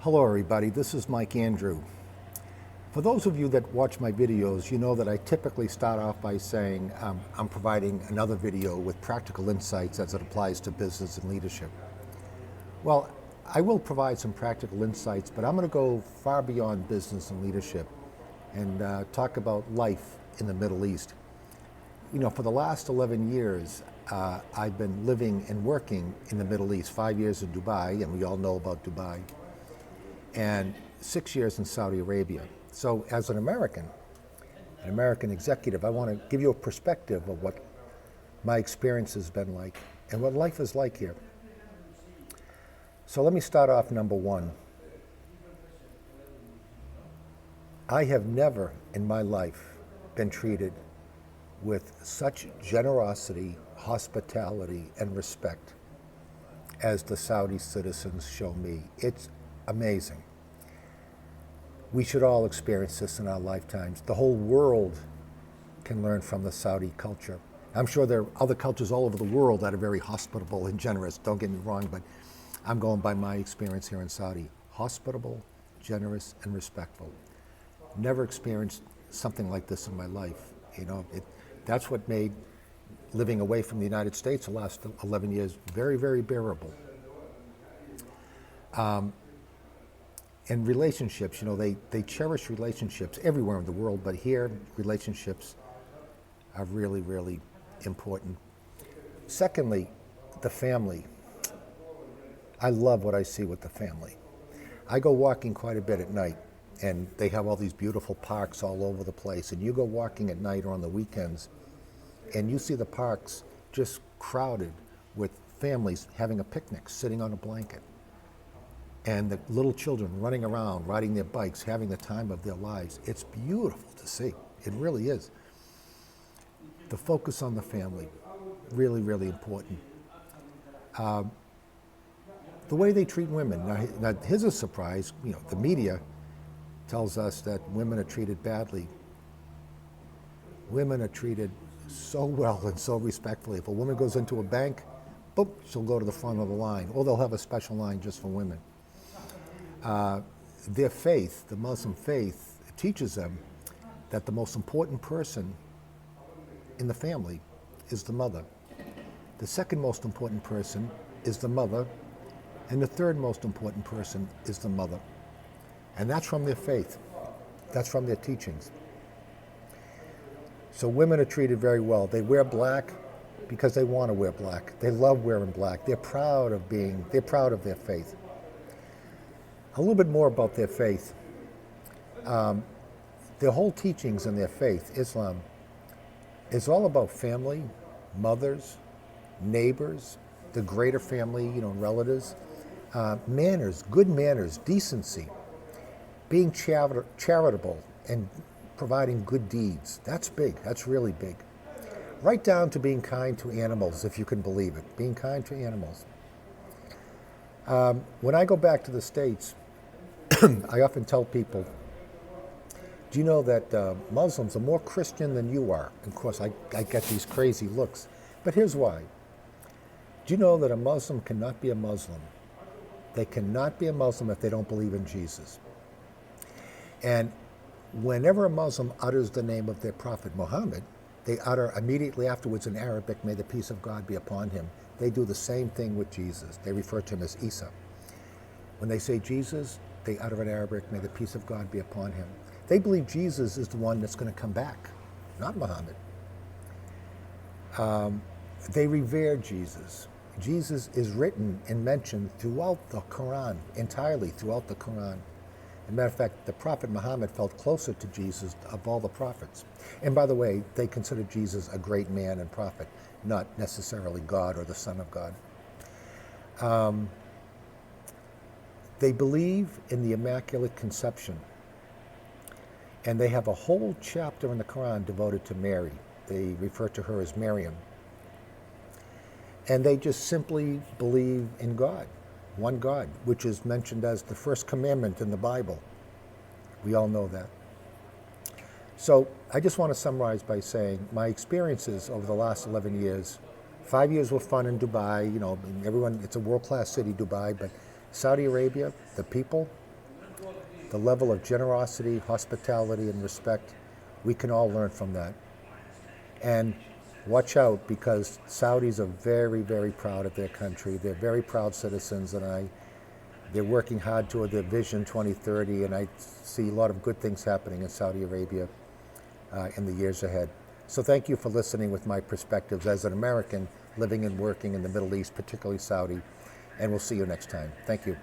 Hello everybody, this is Mike Andrew. For those of you that watch my videos, you know that I typically start off by saying I'm providing another video with practical insights as it applies to business and leadership. Well, I will provide some practical insights, but I'm going to go far beyond business and leadership and talk about life in the Middle East. You know, for the last 11 years, I've been living and working in the Middle East, 5 years in Dubai, and we all know about Dubai, and 6 years in Saudi Arabia. So as an American executive, I want to give you a perspective of what my experience has been like and what life is like here. So let me start off number one. I have never in my life been treated with such generosity, hospitality, and respect as the Saudi citizens show me. It's amazing. We should all experience this in our lifetimes. The whole world can learn from the Saudi culture. I'm sure there are other cultures all over the world that are very hospitable and generous, don't get me wrong, but I'm going by my experience here in Saudi. Hospitable, generous, and respectful. Never experienced something like this in my life. You know, that's what made living away from the United States the last 11 years very, very bearable. And relationships, you know, they cherish relationships everywhere in the world, but here, relationships are really, really important. Secondly, the family. I love what I see with the family. I go walking quite a bit at night, and they have all these beautiful parks all over the place, and you go walking at night or on the weekends, and you see the parks just crowded with families having a picnic, sitting on a blanket. And the little children running around, riding their bikes, having the time of their lives. It's beautiful to see. It really is. The focus on the family, really, really important. The way they treat women. Now, here's a surprise. You know, the media tells us that women are treated badly. Women are treated so well and so respectfully. If a woman goes into a bank, boom, she'll go to the front of the line, or they'll have a special line just for women. Their faith, the Muslim faith, teaches them that the most important person in the family is the mother. The second most important person is the mother, and the third most important person is the mother. And that's from their faith. That's from their teachings. So women are treated very well. They wear black because they want to wear black. They love wearing black. They're proud of their faith. A little bit more about their faith. Their whole teachings in their faith, Islam, is all about family, mothers, neighbors, the greater family, you know, relatives, manners, good manners, decency, being charitable and providing good deeds. That's big. That's really big. Right down to being kind to animals, if you can believe it. Being kind to animals. When I go back to the States, I often tell people, do you know that Muslims are more Christian than you are? Of course, I get these crazy looks. But here's why. Do you know that a Muslim cannot be a Muslim? They cannot be a Muslim if they don't believe in Jesus. And whenever a Muslim utters the name of their prophet Muhammad, they utter immediately afterwards in Arabic, may the peace of God be upon him. They do the same thing with Jesus. They refer to him as Isa. When they say Jesus, they utter in Arabic, may the peace of God be upon him. They believe Jesus is the one that's going to come back, not Muhammad. They revere Jesus. Jesus is written and mentioned throughout the Quran, entirely throughout the Quran. As a matter of fact, the prophet Muhammad felt closer to Jesus of all the prophets. And by the way, they consider Jesus a great man and prophet, not necessarily God or the Son of God. They believe in the Immaculate Conception. And they have a whole chapter in the Quran devoted to Mary. They refer to her as Maryam. And they just simply believe in God, one God, which is mentioned as the first commandment in the Bible. We all know that. So I just want to summarize by saying my experiences over the last 11 years, 5 years were fun in Dubai, you know, everyone, it's a world-class city, Dubai, but Saudi Arabia, the people, the level of generosity, hospitality, and respect. We can all learn from that. And watch out, because Saudis are very, very proud of their country. They're very proud citizens, and they're working hard toward their Vision 2030, and I see a lot of good things happening in Saudi Arabia in the years ahead. So thank you for listening with my perspectives as an American living and working in the Middle East, particularly Saudi, and we'll see you next time. Thank you.